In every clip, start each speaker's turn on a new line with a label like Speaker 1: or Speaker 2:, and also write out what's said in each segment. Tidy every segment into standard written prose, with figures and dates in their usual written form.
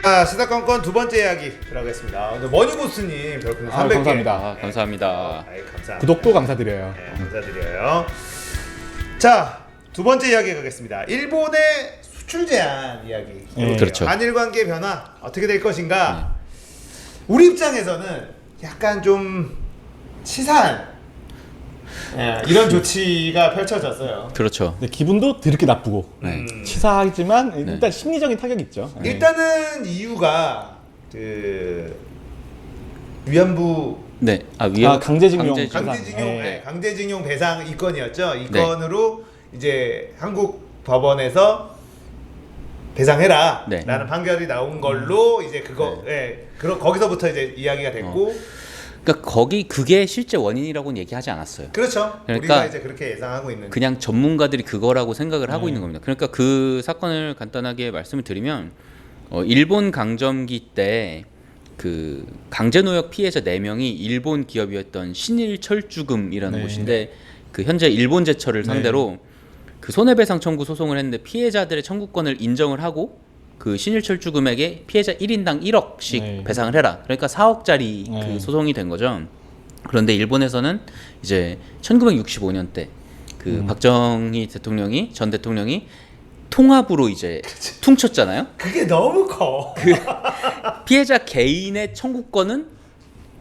Speaker 1: 시사건건 두 번째 이야기 들어가겠습니다. 오늘 머니보스님 별풍선 300개.
Speaker 2: 감사합니다.
Speaker 3: 감사합니다.
Speaker 1: 감사합니다.
Speaker 2: 구독도 감사드려요.
Speaker 1: 네, 감사드려요. 자, 두 번째 이야기 가겠습니다. 일본의 수출 제한 이야기.
Speaker 3: 그렇죠.
Speaker 1: 한일 관계 변화 어떻게 될 것인가? 우리 입장에서는 약간 좀 치사한 이런 조치가 펼쳐졌어요.
Speaker 3: 그렇죠.
Speaker 2: 네, 기분도 드럽게 나쁘고 치사하지만 일단 심리적인 타격이 있죠.
Speaker 1: 일단은 이유가 그 위안부
Speaker 3: 네.
Speaker 2: 강제징용
Speaker 1: 강제징용 배상 이 건이었죠. 이 건으로 이제 한국 법원에서 배상해라 라는 판결이 나온 걸로 이제 그거 거기서부터 이제 이야기가 됐고
Speaker 3: 그러니까 그게 실제 원인이라고는 얘기하지 않았어요.
Speaker 1: 그렇죠.
Speaker 3: 그러니까
Speaker 1: 우리가 이제 그렇게 예상하고 있는.
Speaker 3: 그냥 전문가들이 그거라고 생각을 하고 있는 겁니다. 그러니까 그 사건을 간단하게 말씀을 드리면 일본 강점기 때 그 강제노역 피해자 4명이 일본 기업이었던 신일철주금이라는 곳인데 그 현재 일본제철을 상대로 그 손해배상 청구 소송을 했는데 피해자들의 청구권을 인정을 하고 그 신일철주금에게 피해자 1인당 1억씩 배상을 해라. 그러니까 4억짜리 그 소송이 된 거죠. 그런데 일본에서는 이제 1965년 때 그 박정희 대통령이 전 대통령이 통합으로 이제 퉁쳤잖아요.
Speaker 1: 그게 너무 커.
Speaker 3: 그 피해자 개인의 청구권은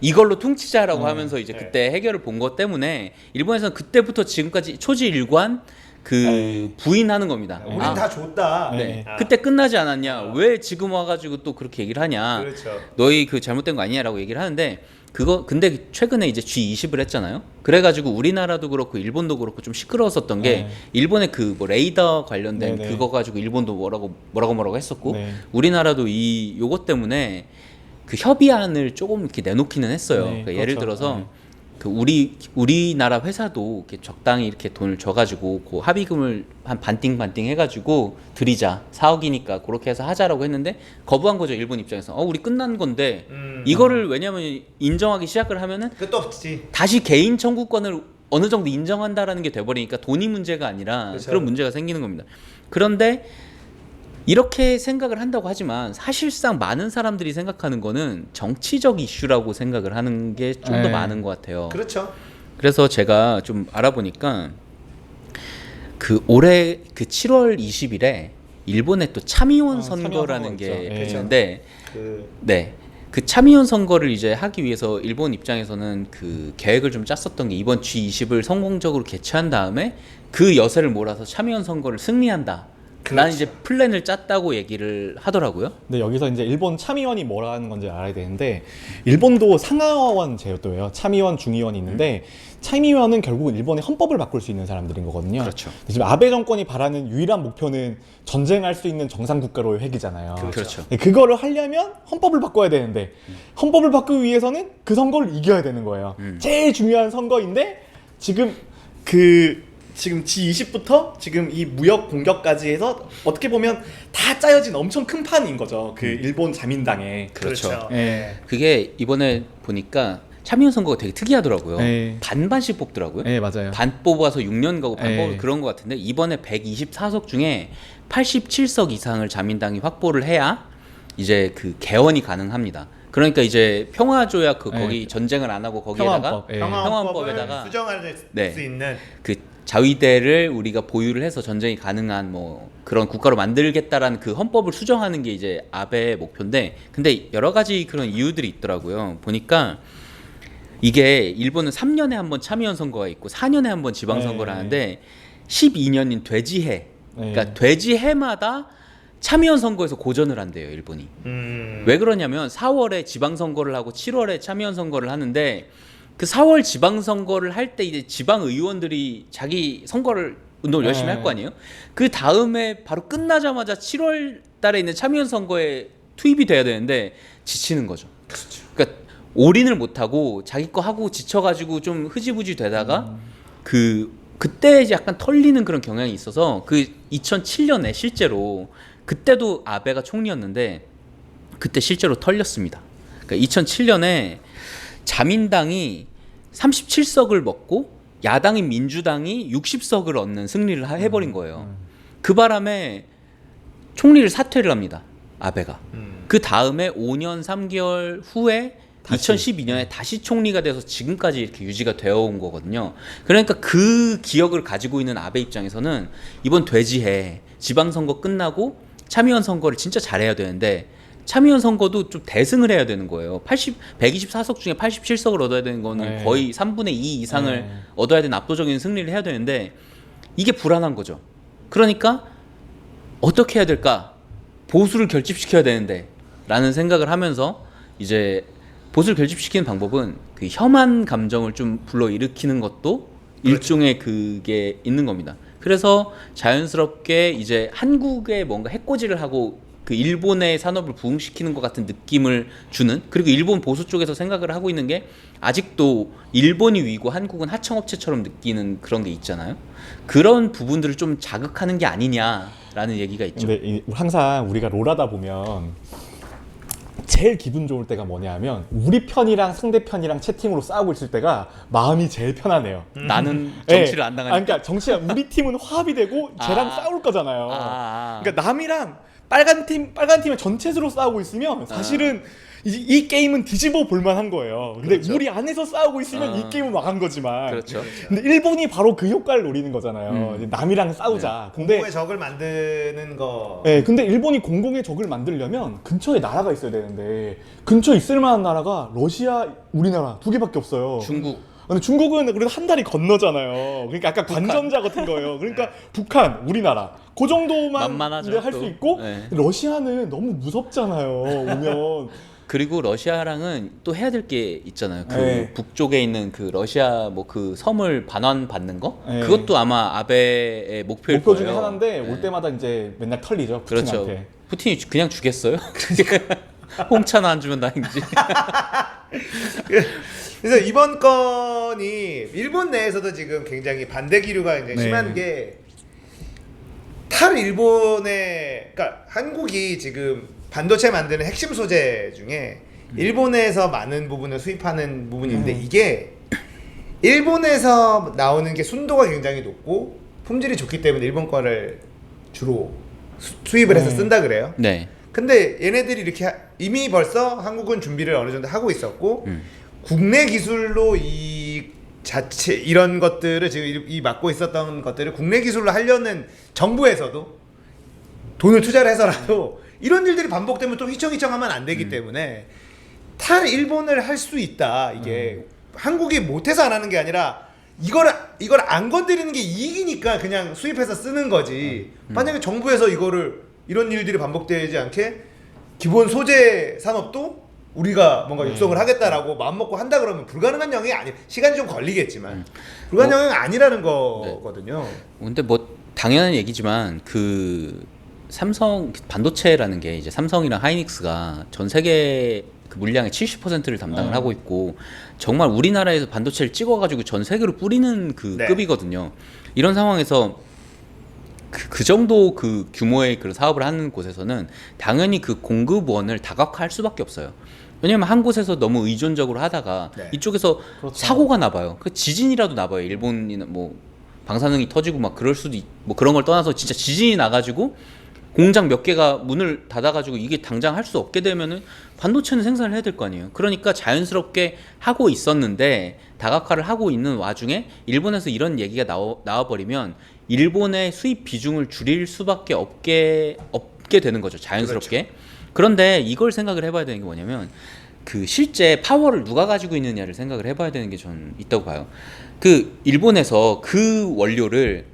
Speaker 3: 이걸로 퉁치자라고 하면서 이제 그때 해결을 본 것 때문에 일본에서는 그때부터 지금까지 초지일관 그 부인하는 겁니다.
Speaker 1: 우린 다 줬다.
Speaker 3: 그때 끝나지 않았냐? 왜 지금 와가지고 또 그렇게 얘기를 하냐?
Speaker 1: 그렇죠.
Speaker 3: 너희 그 잘못된 거 아니냐라고 얘기를 하는데 근데 최근에 이제 G20을 했잖아요. 그래가지고 우리나라도 그렇고 일본도 그렇고 좀 시끄러웠었던 게 일본의 그 뭐 레이더 관련된 그거 가지고 일본도 뭐라고 했었고 우리나라도 요것 때문에 그 협의안을 조금 이렇게 내놓기는 했어요. 그러니까 예를 들어서 그 우리나라 회사도 이렇게 적당히 이렇게 돈을 줘가지고 그 합의금을 한 반띵 해가지고 드리자 4억이니까 그렇게 해서 하자라고 했는데 거부한 거죠. 일본 입장에서 우리 끝난 건데 이거를 왜냐면 인정하기 시작을 하면은
Speaker 1: 끝도 없지.
Speaker 3: 다시 개인 청구권을 어느 정도 인정한다라는 게 돼버리니까 돈이 문제가 아니라
Speaker 1: 그렇죠.
Speaker 3: 그런 문제가 생기는 겁니다. 그런데 이렇게 생각을 한다고 하지만 사실상 많은 사람들이 생각하는 거는 정치적 이슈라고 생각을 하는 게 좀 더 많은 것 같아요.
Speaker 1: 그렇죠.
Speaker 3: 그래서 제가 좀 알아보니까 그 올해 그 7월 20일에 일본의 또 참의원 선거라는 게 있는데 그 참의원 선거를 이제 하기 위해서 일본 입장에서는 그 계획을 좀 짰었던 게 이번 G20을 성공적으로 개최한 다음에 그 여세를 몰아서 참의원 선거를 승리한다. 난 이제 플랜을 짰다고 얘기를 하더라고요.
Speaker 2: 근데 여기서 이제 일본 참의원이 뭐라는 건지 알아야 되는데 일본도 상하원 제도예요. 참의원, 중의원이 있는데 참의원은 결국은 일본의 헌법을 바꿀 수 있는 사람들인 거거든요.
Speaker 3: 그렇죠.
Speaker 2: 지금 아베 정권이 바라는 유일한 목표는 전쟁할 수 있는 정상 국가로의 획이잖아요.
Speaker 3: 그렇죠.
Speaker 2: 그거를 하려면 헌법을 바꿔야 되는데 헌법을 바꾸기 위해서는 그 선거를 이겨야 되는 거예요. 제일 중요한 선거인데 지금 G20부터 지금 이 무역 공격까지 해서 어떻게 보면 다 짜여진 엄청 큰 판인 거죠. 그 일본 자민당에.
Speaker 3: 그렇죠.
Speaker 2: 네.
Speaker 3: 그게 이번에 보니까 참의원 선거가 되게 특이하더라고요. 반반씩 뽑더라고요.
Speaker 2: 네, 맞아요.
Speaker 3: 반 뽑아서 6년 가고 반 뽑아서 그런 것 같은데 이번에 124석 중에 87석 이상을 자민당이 확보를 해야 이제 그 개원이 가능합니다. 그러니까 이제 평화조약 거기 전쟁을 안 하고 거기에다가 평화헌법에다가
Speaker 1: 수정할 수 있는
Speaker 3: 그 자위대를 우리가 보유를 해서 전쟁이 가능한 뭐 그런 국가로 만들겠다라는 그 헌법을 수정하는 게 이제 아베의 목표인데 근데 여러 가지 그런 이유들이 있더라고요. 보니까 이게 일본은 3년에 한 번 참의원 선거가 있고 4년에 한 번 지방선거를 하는데 12년인 돼지해 그러니까 돼지해마다 참의원 선거에서 고전을 한대요, 일본이. 왜 그러냐면 4월에 지방선거를 하고 7월에 참의원 선거를 하는데 그 4월 지방선거를 할 때 이제 지방 의원들이 자기 선거를 운동을 열심히 할 거 아니에요? 그 다음에 바로 끝나자마자 7월 달에 있는 참의원 선거에 투입이 돼야 되는데 지치는 거죠.
Speaker 1: 그렇죠.
Speaker 3: 그러니까 올인을 못하고 자기 거 하고 지쳐가지고 좀 흐지부지 되다가 그때 약간 털리는 그런 경향이 있어서 그 2007년에 실제로 그때도 아베가 총리였는데 그때 실제로 털렸습니다. 그러니까 2007년에 자민당이 37석을 먹고 야당인 민주당이 60석을 얻는 승리를 해버린 거예요. 그 바람에 총리를 사퇴를 합니다. 아베가. 그 다음에 5년 3개월 후에 2012년에 다시 총리가 돼서 지금까지 이렇게 유지가 되어 온 거거든요. 그러니까 그 기억을 가지고 있는 아베 입장에서는 이번 돼지해 지방선거 끝나고 참의원 선거를 진짜 잘해야 되는데 참의원 선거도 좀 대승을 해야 되는 거예요. 124석 중에 87석을 얻어야 되는 거는
Speaker 2: 네.
Speaker 3: 거의 3분의 2 이상을
Speaker 2: 네.
Speaker 3: 얻어야 되는 압도적인 승리를 해야 되는데 이게 불안한 거죠. 그러니까 어떻게 해야 될까? 보수를 결집시켜야 되는데 라는 생각을 하면서 이제 보수를 결집시키는 방법은 그 혐한 감정을 좀 불러일으키는 것도 일종의 그게 있는 겁니다. 그래서 자연스럽게 이제 한국에 뭔가 해코지를 하고 그 일본의 산업을 부흥시키는 것 같은 느낌을 주는, 그리고 일본 보수 쪽에서 생각을 하고 있는 게 아직도 일본이 위고 한국은 하청업체처럼 느끼는 그런 게 있잖아요. 그런 부분들을 좀 자극하는 게 아니냐라는 얘기가 있죠.
Speaker 2: 근데 항상 우리가 롤하다 보면 제일 기분 좋을 때가 뭐냐 하면 우리 편이랑 상대편이랑 채팅으로 싸우고 있을 때가 마음이 제일 편하네요.
Speaker 3: 나는 정치를
Speaker 2: 네.
Speaker 3: 안 당하니까.
Speaker 2: 그러니까 정치가 우리 팀은 화합이 되고 쟤랑 싸울 거잖아요.
Speaker 3: 아.
Speaker 2: 그러니까 남이랑 빨간 팀의 전체적으로 싸우고 있으면 사실은 이 게임은 뒤집어 볼 만한 거예요. 근데
Speaker 3: 그렇죠.
Speaker 2: 우리 안에서 싸우고 있으면 이 게임은 망한 거지만.
Speaker 3: 그렇죠.
Speaker 2: 근데 일본이 바로 그 효과를 노리는 거잖아요. 이제 남이랑 싸우자. 근데
Speaker 1: 공공의 적을 만드는 거.
Speaker 2: 네, 근데 일본이 공공의 적을 만들려면 근처에 나라가 있어야 되는데 근처에 있을 만한 나라가 러시아, 우리나라 두 개밖에 없어요.
Speaker 3: 중국.
Speaker 2: 근데 중국은 그래도 한 다리 건너잖아요. 그러니까 약간 관전자 같은 거예요. 그러니까 북한, 우리나라 그 정도만
Speaker 3: 만만하죠,
Speaker 2: 할 수
Speaker 3: 또.
Speaker 2: 있고
Speaker 3: 네.
Speaker 2: 러시아는 너무 무섭잖아요. 오면
Speaker 3: 그리고 러시아랑은 또 해야 될 게 있잖아요. 그
Speaker 2: 네.
Speaker 3: 북쪽에 있는 그 러시아 뭐 그 섬을 반환 받는 거?
Speaker 2: 네.
Speaker 3: 그것도 아마 아베의 목표일
Speaker 2: 목표
Speaker 3: 거예요.
Speaker 2: 중에 하나인데
Speaker 3: 네.
Speaker 2: 올 때마다 이제 맨날 털리죠.
Speaker 3: 그렇죠.
Speaker 2: 푸틴한테.
Speaker 3: 푸틴이 그냥 주겠어요? 홍차나 안 주면 다행이지.
Speaker 1: 그래서 이번 건이 일본 내에서도 지금 굉장히 반대 기류가 굉장히
Speaker 2: 네.
Speaker 1: 심한 게 탈일본의, 그러니까 한국이 지금 반도체 만드는 핵심 소재 중에 일본에서 많은 부분을 수입하는 부분이 있는데 이게 일본에서 나오는 게 순도가 굉장히 높고 품질이 좋기 때문에 일본 거를 주로 수입을 해서 쓴다 그래요.
Speaker 3: 네.
Speaker 1: 근데 얘네들이 이렇게 이미 벌써 한국은 준비를 어느 정도 하고 있었고 국내 기술로 이 자체 이런 것들을 지금 이 맡고 있었던 것들을 국내 기술로 하려는 정부에서도 돈을 투자를 해서라도 이런 일들이 반복되면 또 휘청휘청하면 안 되기 때문에 탈일본을 할 수 있다. 이게 한국이 못해서 안 하는 게 아니라 이걸 안 건드리는 게 이익이니까 그냥 수입해서 쓰는 거지. 만약에 정부에서 이런 일들이 반복되지 않게 기본 소재 산업도 우리가 뭔가 육성을 하겠다라고 마음먹고 한다 그러면 불가능한 영역이 아니, 시간이 좀 걸리겠지만 불가능한 영역이 아니라는 거거든요.
Speaker 3: 근데 뭐 당연한 얘기지만 그 삼성 반도체라는 게 이제 삼성이랑 하이닉스가 전 세계 그 물량의 70%를 담당을 하고 있고 정말 우리나라에서 반도체를 찍어가지고 전 세계로 뿌리는 그
Speaker 1: 네.
Speaker 3: 급이거든요. 이런 상황에서 그 정도 그 규모의 그런 사업을 하는 곳에서는 당연히 그 공급원을 다각화할 수밖에 없어요. 왜냐면 한 곳에서 너무 의존적으로 하다가
Speaker 1: 네.
Speaker 3: 이쪽에서
Speaker 2: 그렇죠.
Speaker 3: 사고가 나봐요. 그 지진이라도 나봐요. 일본이나 뭐 방사능이 터지고 막 그럴 수도 뭐 그런 걸 떠나서 진짜 지진이 나가지고 공장 몇 개가 문을 닫아가지고 이게 당장 할 수 없게 되면은 반도체는 생산을 해야 될 거 아니에요. 그러니까 자연스럽게 하고 있었는데 다각화를 하고 있는 와중에 일본에서 이런 얘기가 나와버리면 일본의 수입 비중을 줄일 수밖에 없게 되는 거죠. 자연스럽게. 그런데 이걸 생각을 해봐야 되는 게 뭐냐면 그 실제 파워를 누가 가지고 있느냐를 생각을 해봐야 되는 게 전 있다고 봐요. 그 일본에서 그 원료를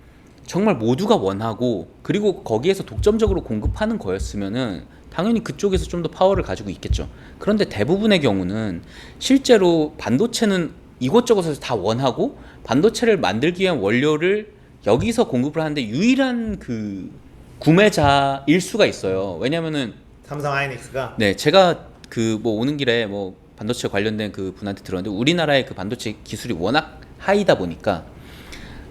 Speaker 3: 정말 모두가 원하고 그리고 거기에서 독점적으로 공급하는 거였으면은 당연히 그쪽에서 좀 더 파워를 가지고 있겠죠. 그런데 대부분의 경우는 실제로 반도체는 이곳저곳에서 다 원하고 반도체를 만들기 위한 원료를 여기서 공급을 하는데 유일한 그 구매자일 수가 있어요. 왜냐면은
Speaker 1: 삼성 하이닉스가
Speaker 3: 네, 제가 그 뭐 오는 길에 뭐 반도체 관련된 그 분한테 들었는데 우리나라의 그 반도체 기술이 워낙 하이다 보니까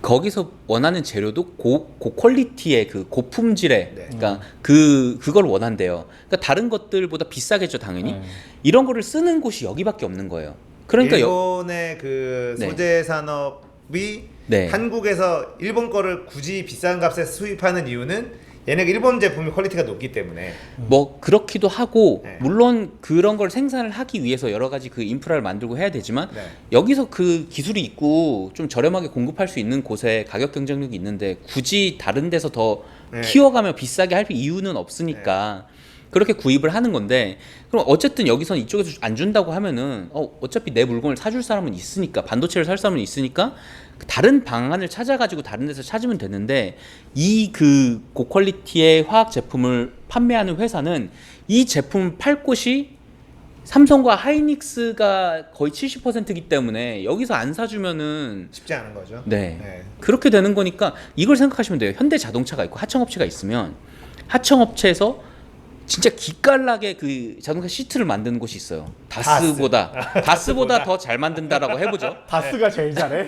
Speaker 3: 거기서 원하는 재료도 고퀄리티의 그 고품질의
Speaker 1: 네.
Speaker 3: 그러니까 그걸 원한대요. 그러니까 다른 것들보다 비싸겠죠, 당연히.
Speaker 2: 네.
Speaker 3: 이런 거를 쓰는 곳이 여기밖에 없는 거예요. 그러니까
Speaker 1: 일본의 그
Speaker 3: 네.
Speaker 1: 소재 산업이
Speaker 3: 네.
Speaker 1: 한국에서 일본 거를 굳이 비싼 값에 수입하는 이유는 얘네가 일본 제품이 퀄리티가 높기 때문에
Speaker 3: 뭐 그렇기도 하고
Speaker 1: 네.
Speaker 3: 물론 그런 걸 생산을 하기 위해서 여러 가지 그 인프라를 만들고 해야 되지만
Speaker 1: 네.
Speaker 3: 여기서 그 기술이 있고 좀 저렴하게 공급할 수 있는 곳에 가격 경쟁력이 있는데 굳이 다른 데서 더
Speaker 1: 네.
Speaker 3: 키워가며 비싸게 할 이유는 없으니까 그렇게 구입을 하는 건데 그럼 어쨌든 여기선 이쪽에서 안 준다고 하면은 어차피 내 물건을 사줄 사람은 있으니까 반도체를 살 사람은 있으니까 다른 방안을 찾아가지고 다른 데서 찾으면 되는데 이 그 고퀄리티의 화학 제품을 판매하는 회사는 이 제품을 팔 곳이 삼성과 하이닉스가 거의 70%이기 때문에 여기서 안 사주면은
Speaker 1: 쉽지 않은 거죠.
Speaker 3: 네.
Speaker 1: 네.
Speaker 3: 그렇게 되는 거니까 이걸 생각하시면 돼요. 현대자동차가 있고 하청업체가 있으면 하청업체에서 진짜 기깔나게 그 자동차 시트를 만드는 곳이 있어요. 다스보다 더 잘 만든다라고 해보죠.
Speaker 2: 다스가 제일 잘해.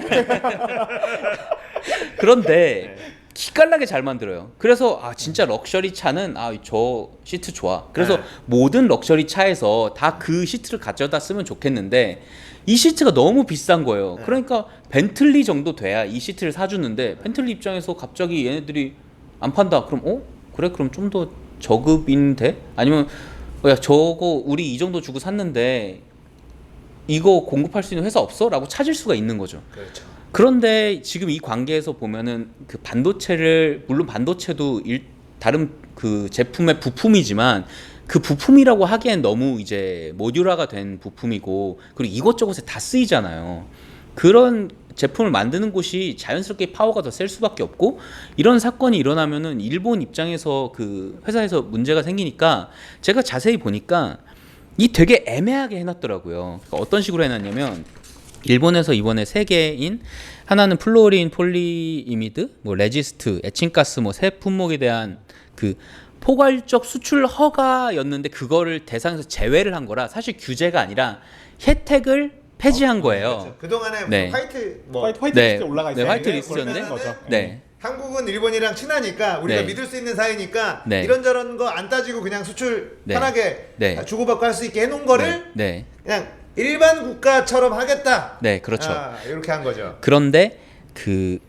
Speaker 3: 그런데 기깔나게 잘 만들어요. 그래서 진짜 럭셔리 차는 저 시트 좋아. 그래서
Speaker 1: 네.
Speaker 3: 모든 럭셔리 차에서 다 그 시트를 가져다 쓰면 좋겠는데 이 시트가 너무 비싼 거예요. 그러니까 벤틀리 정도 돼야 이 시트를 사주는데 벤틀리 입장에서 갑자기 얘네들이 안 판다. 그럼 그래 그럼 좀 더 저급인데? 아니면 야 저거 우리 이 정도 주고 샀는데 이거 공급할 수 있는 회사 없어? 라고 찾을 수가 있는 거죠.
Speaker 1: 그렇죠.
Speaker 3: 그런데 지금 이 관계에서 보면은 그 반도체를 물론 반도체도 다른 그 제품의 부품이지만 그 부품이라고 하기엔 너무 이제 모듈화가 된 부품이고 그리고 이것저것에 다 쓰이잖아요. 그런 제품을 만드는 곳이 자연스럽게 파워가 더 셀 수밖에 없고 이런 사건이 일어나면은 일본 입장에서 그 회사에서 문제가 생기니까 제가 자세히 보니까 이 되게 애매하게 해놨더라고요. 그러니까 어떤 식으로 해놨냐면 일본에서 이번에 세 개인 하나는 플루오린 폴리이미드, 뭐 레지스트, 에칭가스 뭐 세 품목에 대한 그 포괄적 수출 허가였는데 그거를 대상에서 제외를 한 거라 사실 규제가 아니라 혜택을 폐지한 거예요.
Speaker 1: 그렇죠. 그동안에
Speaker 3: 네.
Speaker 1: 화이트
Speaker 2: 화이트
Speaker 3: 네.
Speaker 2: 리스트에 올라가
Speaker 3: 네,
Speaker 2: 있어요.
Speaker 3: 화이트 리스트였는데
Speaker 2: 거죠.
Speaker 3: 네.
Speaker 1: 한국은 일본이랑 친하니까 우리가
Speaker 3: 네.
Speaker 1: 믿을 수 있는 사이니까
Speaker 3: 네.
Speaker 1: 이런저런 거 안 따지고 그냥 수출
Speaker 3: 네.
Speaker 1: 편하게
Speaker 3: 네.
Speaker 1: 주고받고 할 수 있게 해놓은 거를
Speaker 3: 네.
Speaker 1: 그냥 일반 국가처럼 하겠다.
Speaker 3: 네, 그렇죠.
Speaker 1: 이렇게 한 거죠.
Speaker 3: 그런데 그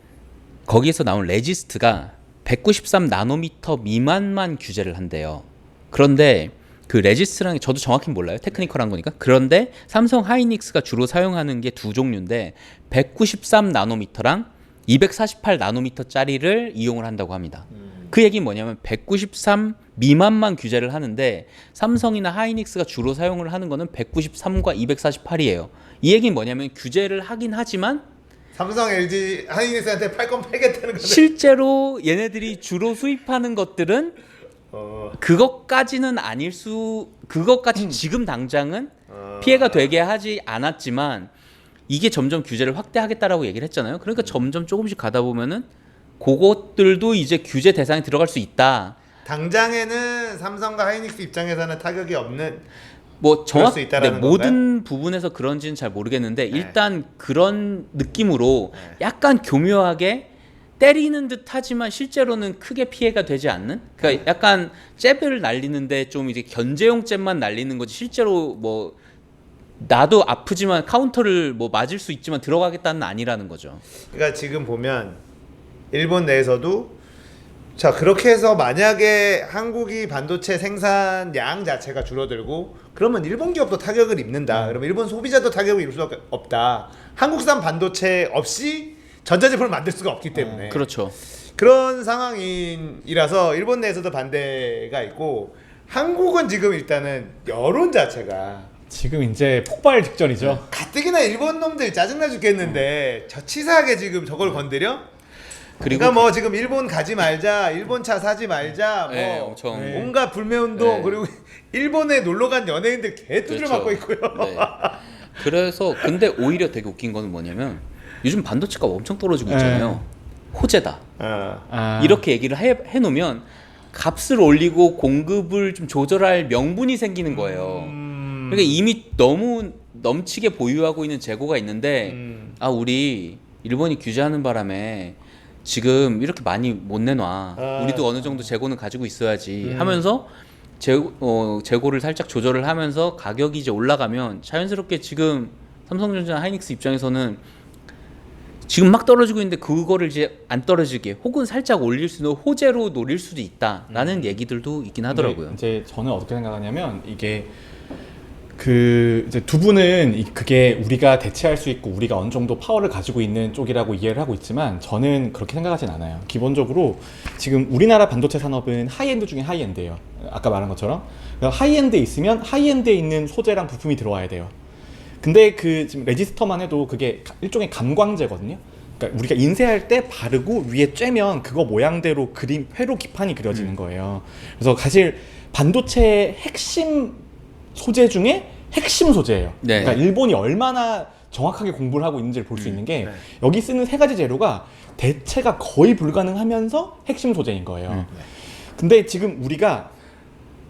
Speaker 3: 거기에서 나온 레지스트가 193 나노미터 미만만 규제를 한대요. 그런데 그 레지스트랑 저도 정확히 몰라요. 테크니컬한 거니까. 그런데 삼성 하이닉스가 주로 사용하는 게 두 종류인데 193 나노미터랑 248 나노미터짜리를 이용을 한다고 합니다. 그 얘기는 뭐냐면 193 미만만 규제를 하는데 삼성이나 하이닉스가 주로 사용을 하는 거는 193과 248이에요. 이 얘기는 뭐냐면 규제를 하긴 하지만
Speaker 1: 삼성, LG, 하이닉스한테 팔 건 팔겠다는 거죠.
Speaker 3: 실제로 얘네들이 주로 수입하는 것들은 그것까지는 그것까지 지금 당장은 피해가 되게 하지 않았지만 이게 점점 규제를 확대하겠다라고 얘기를 했잖아요. 그러니까 점점 조금씩 가다 보면은 그것들도 이제 규제 대상에 들어갈 수 있다.
Speaker 1: 당장에는 삼성과 하이닉스 입장에서는 타격이 없는
Speaker 3: 뭐 정확
Speaker 1: 수 있다라는
Speaker 3: 모든 부분에서 그런지는 잘 모르겠는데 일단 그런 느낌으로 약간 교묘하게 때리는 듯하지만 실제로는 크게 피해가 되지 않는. 그러니까 약간 잽을 날리는데 좀 이제 견제용 잽만 날리는 거지 실제로 뭐 나도 아프지만 카운터를 뭐 맞을 수 있지만 들어가겠다는 아니라는 거죠.
Speaker 1: 그러니까 지금 보면 일본 내에서도 자 그렇게 해서 만약에 한국이 반도체 생산량 자체가 줄어들고 그러면 일본 기업도 타격을 입는다. 그러면 일본 소비자도 타격을 입을 수밖에 없다. 한국산 반도체 없이 전자제품을 만들 수가 없기 때문에
Speaker 3: 그렇죠.
Speaker 1: 그런 상황이라서 일본 내에서도 반대가 있고 한국은 지금 일단은 여론 자체가
Speaker 2: 지금 이제 폭발 직전이죠.
Speaker 1: 가뜩이나 일본 놈들 짜증나 죽겠는데 저 치사하게 지금 저걸 건드려?
Speaker 3: 그리고
Speaker 1: 그러니까 뭐 지금 일본 가지 말자, 일본 차 사지 말자, 뭐
Speaker 3: 네, 엄청
Speaker 1: 온갖 불매운동
Speaker 3: 네.
Speaker 1: 그리고 일본에 놀러 간 연예인들 개두들
Speaker 3: 그렇죠.
Speaker 1: 맞고 있고요.
Speaker 3: 네. 그래서 근데 오히려 되게 웃긴 거는 뭐냐면 요즘 반도체가 엄청 떨어지고 있잖아요. 호재다. 이렇게 얘기를 해놓으면 값을 올리고 공급을 좀 조절할 명분이 생기는 거예요. 그러니까 이미 너무 넘치게 보유하고 있는 재고가 있는데 우리 일본이 규제하는 바람에 지금 이렇게 많이 못 내놔. 우리도 어느 정도 재고는 가지고 있어야지 하면서 재고를 살짝 조절을 하면서 가격이 이제 올라가면 자연스럽게 지금 삼성전자 하이닉스 입장에서는 지금 막 떨어지고 있는데 그거를 이제 안 떨어지게 혹은 살짝 올릴 수 있는 호재로 노릴 수도 있다라는 얘기들도 있긴 하더라고요.
Speaker 2: 이제 저는 어떻게 생각하냐면 이게 그 이제 두 분은 그게 우리가 대체할 수 있고 우리가 어느 정도 파워를 가지고 있는 쪽이라고 이해를 하고 있지만 저는 그렇게 생각하진 않아요. 기본적으로 지금 우리나라 반도체 산업은 하이엔드 중에 하이엔드예요. 아까 말한 것처럼 하이엔드에 있으면 하이엔드에 있는 소재랑 부품이 들어와야 돼요. 근데 그 지금 레지스터만 해도 그게 일종의 감광제거든요. 그러니까 우리가 인쇄할 때 바르고 위에 쬐면 그거 모양대로 그림 회로 기판이 그려지는 거예요. 그래서 사실 반도체의 핵심 소재 중에 핵심 소재예요.
Speaker 3: 네.
Speaker 2: 그러니까 일본이 얼마나 정확하게 공부를 하고 있는지를 볼 수 있는 게 여기 쓰는 세 가지 재료가 대체가 거의 불가능하면서 핵심 소재인 거예요. 근데 지금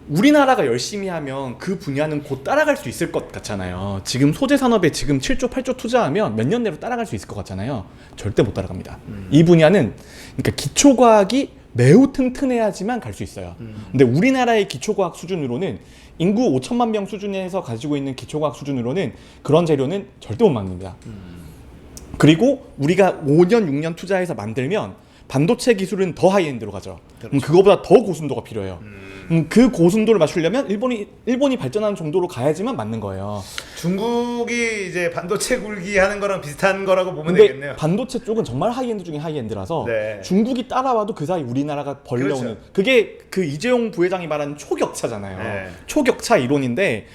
Speaker 2: 우리나라가 열심히 하면 그 분야는 곧 따라갈 수 있을 것 같잖아요. 지금 소재 산업에 지금 7조 8조 투자하면 몇 년 내로 따라갈 수 있을 것 같잖아요. 절대 못 따라갑니다. 이 분야는 그러니까 기초과학이 매우 튼튼해야지만 갈 수 있어요. 근데 우리나라의 기초과학 수준으로는 인구 5천만 명 수준에서 가지고 있는 기초과학 수준으로는 그런 재료는 절대 못 만듭니다. 그리고 우리가 5년 6년 투자해서 만들면 반도체 기술은 더 하이엔드로 가죠. 그거보다 더 고순도가 필요해요. 그 고순도를 맞추려면 일본이 발전하는 정도로 가야지만 맞는 거예요.
Speaker 1: 중국이 이제 반도체 굴기 하는 거랑 비슷한 거라고 보면
Speaker 2: 근데
Speaker 1: 되겠네요.
Speaker 2: 반도체 쪽은 정말 하이엔드 중에 하이엔드라서
Speaker 1: 네.
Speaker 2: 중국이 따라와도 그 사이 우리나라가 벌려오는
Speaker 1: 그렇죠.
Speaker 2: 그게 그 이재용 부회장이 말하는 초격차잖아요.
Speaker 1: 네.
Speaker 2: 초격차 이론인데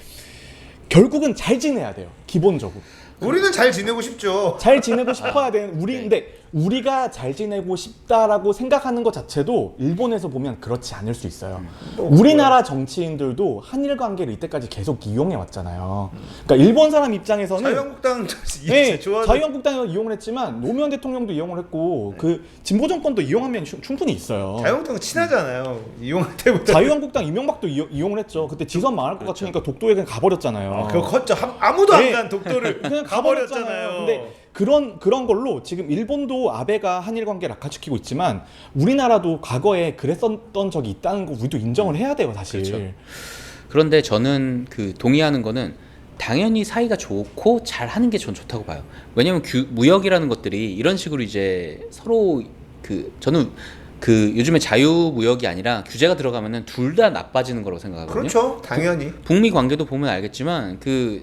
Speaker 2: 결국은 잘 지내야 돼요. 기본적으로.
Speaker 1: 우리는 잘 지내고 싶죠.
Speaker 2: 잘 지내고 싶어야 되는 근데 우리가 잘 지내고 싶다라고 생각하는 것 자체도 일본에서 보면 그렇지 않을 수 있어요. 우리나라 정치인들도 한일 관계를 이때까지 계속 이용해 왔잖아요. 그러니까 일본 사람 입장에서는
Speaker 1: 자유한국당
Speaker 2: 네,
Speaker 1: 좋아하는
Speaker 2: 자유한국당에서 이용을 했지만 노무현 대통령도 이용을 했고 그 진보 정권도 이용하면 충분히 있어요.
Speaker 1: 자유한국당은 친하잖아요. 이용할 때보다.
Speaker 2: 자유한국당 이명박도 이용을 했죠. 그때 지선 망할 것 같으니까 독도에 그냥 가버렸잖아요.
Speaker 1: 그거 컸죠. 아무도
Speaker 2: 네.
Speaker 1: 안 간 독도를
Speaker 2: 그냥
Speaker 1: 가버렸잖아요.
Speaker 2: 근데 그런 걸로 지금 일본도 아베가 한일 관계를 악화시키고 있지만 우리나라도 과거에 그랬었던 적이 있다는 거 우리도 인정을 해야 돼요, 사실.
Speaker 3: 그렇죠. 그런데 저는 그 동의하는 거는 당연히 사이가 좋고 잘 하는 게 전 좋다고 봐요. 왜냐면 무역이라는 것들이 이런 식으로 이제 서로 저는 요즘에 자유무역이 아니라 규제가 들어가면은 둘 다 나빠지는 거라고 생각하거든요.
Speaker 1: 그렇죠. 당연히.
Speaker 3: 북미 관계도 보면 알겠지만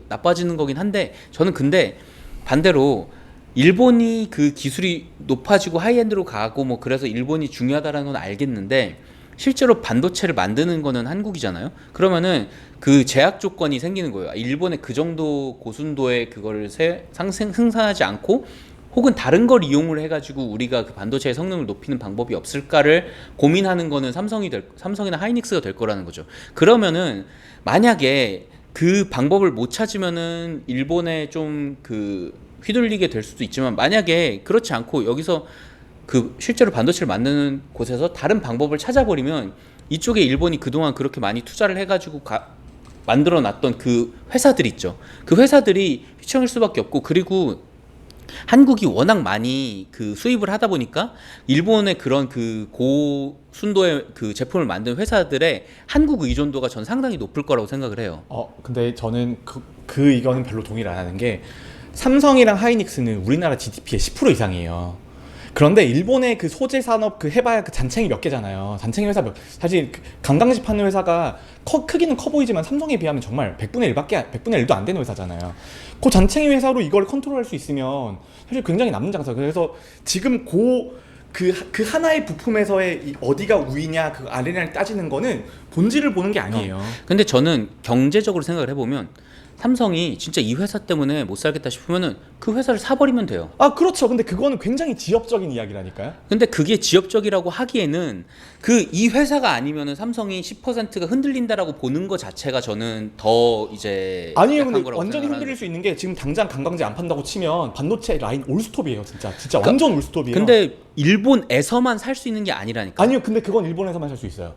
Speaker 3: 나빠지는 거긴 한데 저는 근데 반대로 일본이 그 기술이 높아지고 하이엔드로 가고 뭐 그래서 일본이 중요하다라는 건 알겠는데 실제로 반도체를 만드는 거는 한국이잖아요. 그러면은 그 제약 조건이 생기는 거예요. 일본에 그 정도 고순도의 그거를 생산하지 않고 혹은 다른 걸 이용을 해가지고 우리가 그 반도체의 성능을 높이는 방법이 없을까를 고민하는 거는 삼성이나 하이닉스가 될 거라는 거죠. 그러면은 만약에 그 방법을 못 찾으면은 일본에 좀 휘둘리게 될 수도 있지만 만약에 그렇지 않고 여기서 실제로 반도체를 만드는 곳에서 다른 방법을 찾아버리면 이쪽에 일본이 그동안 그렇게 많이 투자를 해가지고 만들어 놨던 그 회사들 있죠. 그 회사들이 휘청일 수밖에 없고 그리고 한국이 워낙 많이 수입을 하다 보니까 일본의 그런 고순도의 제품을 만든 회사들의 한국 의존도가 전 상당히 높을 거라고 생각을 해요.
Speaker 2: 근데 저는 그 의견은 별로 동의를 안 하는 게 삼성이랑 하이닉스는 우리나라 GDP의 10% 이상이에요. 그런데 일본의 그 소재 산업 해봐야 잔챙이 몇 개잖아요. 잔챙이 회사 사실 관광지 파는 회사가 크기는 커 보이지만 삼성에 비하면 정말 100분의 1도 안 되는 회사잖아요. 그 잔챙이 회사로 이걸 컨트롤할 수 있으면 사실 굉장히 남는 장사. 그래서 지금 그 하나의 부품에서의 어디가 우위냐 그 아래냐를 따지는 거는 본질을 보는 게 아니에요.
Speaker 3: 근데 저는 경제적으로 생각을 해보면 삼성이 진짜 이 회사 때문에 못 살겠다 싶으면은 그 회사를 사버리면 돼요.
Speaker 2: 그렇죠. 근데 그거는 굉장히 지엽적인 이야기라니까요.
Speaker 3: 근데 그게 지엽적이라고 하기에는 이 회사가 아니면은 삼성이 10%가 흔들린다라고 보는 것 자체가 저는 더 이제
Speaker 2: 아니에요. 근데 완전히 흔들릴 수 있는 게 지금 당장 관광지 안 판다고 치면 반도체 라인 올스톱이에요. 진짜 완전 올스톱이에요.
Speaker 3: 근데 일본에서만 살 수 있는 게 아니라니까.
Speaker 2: 아니요. 근데 그건 일본에서만 살 수 있어요.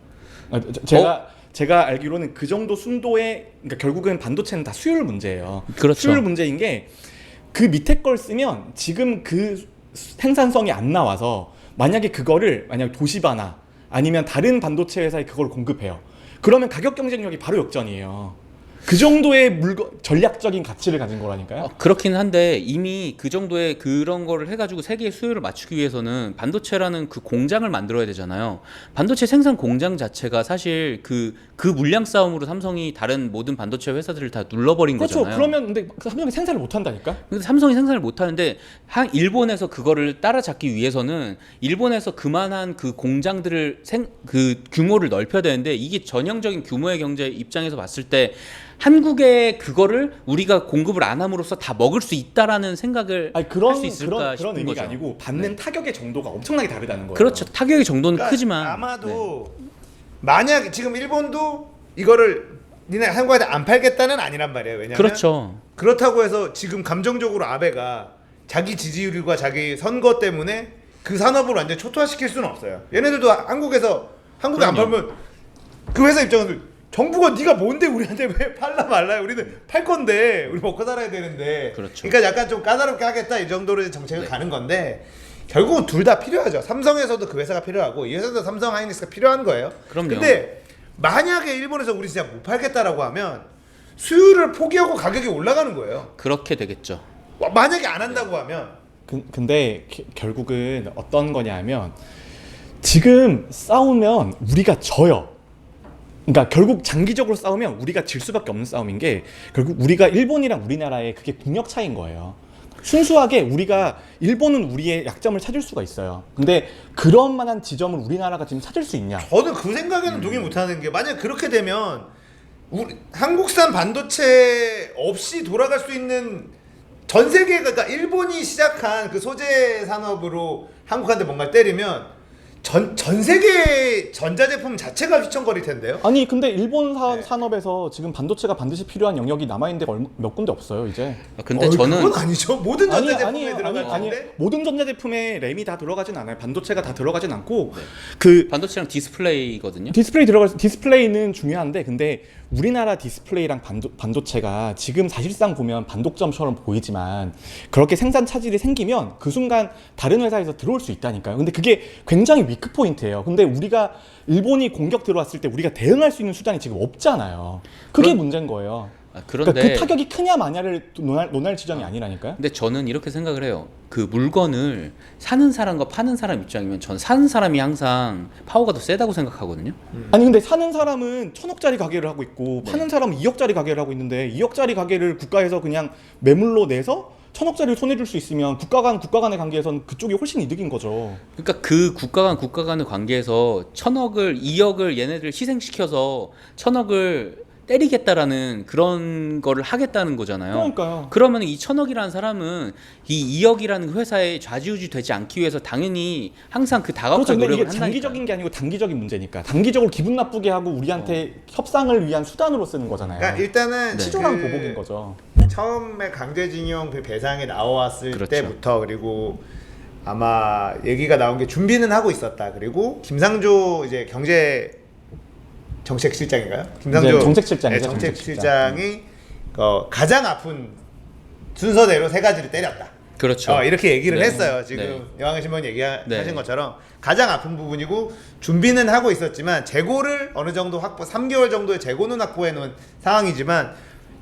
Speaker 2: 제가 알기로는 그 정도 순도의 그러니까 결국은 반도체는 다 수율 문제예요.
Speaker 3: 그렇죠.
Speaker 2: 수율 문제인 게 그 밑에 걸 쓰면 지금 그 생산성이 안 나와서 만약에 도시바나 아니면 다른 반도체 회사에 그걸 공급해요. 그러면 가격 경쟁력이 바로 역전이에요. 그 정도의 전략적인 가치를 가진 거라니까요.
Speaker 3: 그렇긴 한데 이미 그 정도의 그런 거를 해가지고 세계의 수요를 맞추기 위해서는 반도체라는 그 공장을 만들어야 되잖아요. 반도체 생산 공장 자체가 사실 그 물량 싸움으로 삼성이 다른 모든 반도체 회사들을 다 눌러버린
Speaker 2: 그렇죠.
Speaker 3: 거잖아요.
Speaker 2: 그러면 근데 삼성이 생산을 못 한다니까?
Speaker 3: 근데 삼성이 생산을 못 하는데 일본에서 그거를 따라잡기 위해서는 일본에서 그만한 그 공장들을 그 규모를 넓혀야 되는데 이게 전형적인 규모의 경제 입장에서 봤을 때 한국에 그거를 우리가 공급을 안 함으로써 다 먹을 수 있다라는 생각을 할 수 있을까 싶은
Speaker 2: 그런 의미가
Speaker 3: 거죠.
Speaker 2: 아니고 받는 타격의 정도가 엄청나게 다르다는 거예요.
Speaker 3: 그렇죠. 타격의 정도는
Speaker 1: 그러니까
Speaker 3: 크지만
Speaker 1: 아마도 만약 지금 일본도 이거를 니네 한국한테 안 팔겠다는 아니란 말이에요. 왜냐면
Speaker 3: 그렇죠.
Speaker 1: 그렇다고 해서 지금 감정적으로 아베가 자기 지지율과 자기 선거 때문에 그 산업을 완전 초토화시킬 수는 없어요. 얘네들도 한국에 안 팔면 그 회사 입장에서 정부가 네가 뭔데 우리한테 왜 팔라 말라요? 우리는 팔 건데 우리 먹고 살아야 되는데.
Speaker 3: 그렇죠.
Speaker 1: 그러니까 약간 좀 까다롭게 하겠다 이 정도로 정책을 가는 건데 결국은 둘 다 필요하죠. 삼성에서도 그 회사가 필요하고 이 회사도 삼성 하이닉스가 필요한 거예요.
Speaker 3: 그럼요.
Speaker 1: 근데 만약에 일본에서 우리 진짜 못 팔겠다라고 하면 수요를 포기하고 가격이 올라가는 거예요.
Speaker 3: 그렇게 되겠죠.
Speaker 1: 만약에 안 한다고 하면
Speaker 2: 근데 결국은 어떤 거냐면 지금 싸우면 우리가 져요. 그러니까 결국 장기적으로 싸우면 우리가 질 수밖에 없는 싸움인 게 결국 우리가 일본이랑 우리나라의 그게 국력 차이인 거예요. 순수하게 우리가 일본은 우리의 약점을 찾을 수가 있어요. 근데 그런 만한 지점을 우리나라가 지금 찾을 수 있냐?
Speaker 1: 저는 그 생각에는 동의 못하는 게 만약 그렇게 되면 한국산 반도체 없이 돌아갈 수 있는 전 세계가 그러니까 일본이 시작한 그 소재 산업으로 한국한테 뭔가 때리면 전 세계 전자제품 자체가 휘청거릴 텐데요.
Speaker 2: 아니 근데 일본 산업에서 지금 반도체가 반드시 필요한 영역이 남아있는 데가 몇 군데 없어요 이제.
Speaker 3: 근데 저는
Speaker 1: 그건 아니죠. 모든 전자제품에 들어갈
Speaker 2: 아니
Speaker 1: 텐데.
Speaker 2: 모든 전자제품에 램이 다 들어가진 않아요. 반도체가 다 들어가진 않고 그
Speaker 3: 반도체랑 디스플레이거든요.
Speaker 2: 디스플레이는 중요한데 근데 우리나라 디스플레이랑 반도체가 지금 사실상 보면 반독점처럼 보이지만 그렇게 생산 차질이 생기면 그 순간 다른 회사에서 들어올 수 있다니까요. 근데 그게 굉장히 위크 포인트예요. 근데 우리가 일본이 공격 들어왔을 때 우리가 대응할 수 있는 수단이 지금 없잖아요. 그게 문제인 거예요.
Speaker 3: 그런데
Speaker 2: 그러니까 그 타격이 크냐 마냐를 논할 지점이 아니라니까요.
Speaker 3: 근데 저는 이렇게 생각을 해요. 그 물건을 사는 사람과 파는 사람 입장이면 전 사는 사람이 항상 파워가 더 세다고 생각하거든요.
Speaker 2: 아니 근데 사는 사람은 1,000억짜리 가게를 하고 있고 파는 사람은 2억짜리 가게를 하고 있는데 2억짜리 가게를 국가에서 그냥 매물로 내서 1,000억짜리를 손해줄 수 있으면 국가 간의 관계에서는 그쪽이 훨씬 이득인 거죠.
Speaker 3: 그러니까 그 국가 간의 관계에서 1,000억을 2억을 얘네들 희생시켜서 1,000억을 때리겠다라는 그런 거를 하겠다는 거잖아요.
Speaker 2: 그러니까요.
Speaker 3: 그러면 이 1,000억이라는 사람은 이 2억이라는 회사에 좌지우지 되지 않기 위해서 당연히 항상 그 다각화
Speaker 2: 그렇죠. 근데
Speaker 3: 노력을
Speaker 2: 이게
Speaker 3: 한다니까.
Speaker 2: 장기적인 게 아니고 단기적인 문제니까 단기적으로 기분 나쁘게 하고 우리한테 협상을 위한 수단으로 쓰는 거잖아요.
Speaker 1: 그러니까 일단은
Speaker 2: 치졸한 보복인 거죠.
Speaker 1: 처음에 강제징용 그 배상이 나왔을
Speaker 3: 그렇죠.
Speaker 1: 때부터 그리고 아마 얘기가 나온 게 준비는 하고 있었다. 그리고 김상조 이제 경제 정책실장인가요? 김상조
Speaker 2: 정책실장이죠.
Speaker 1: 네, 정책실장이 가장 아픈 순서대로 세 가지를 때렸다.
Speaker 3: 그렇죠.
Speaker 1: 이렇게 얘기를
Speaker 3: 네.
Speaker 1: 했어요. 지금
Speaker 3: 네.
Speaker 1: 영화신문 얘기하신
Speaker 3: 네.
Speaker 1: 것처럼 가장 아픈 부분이고 준비는 하고 있었지만 재고를 어느 정도 3개월 정도의 재고는 확보해 놓은 상황이지만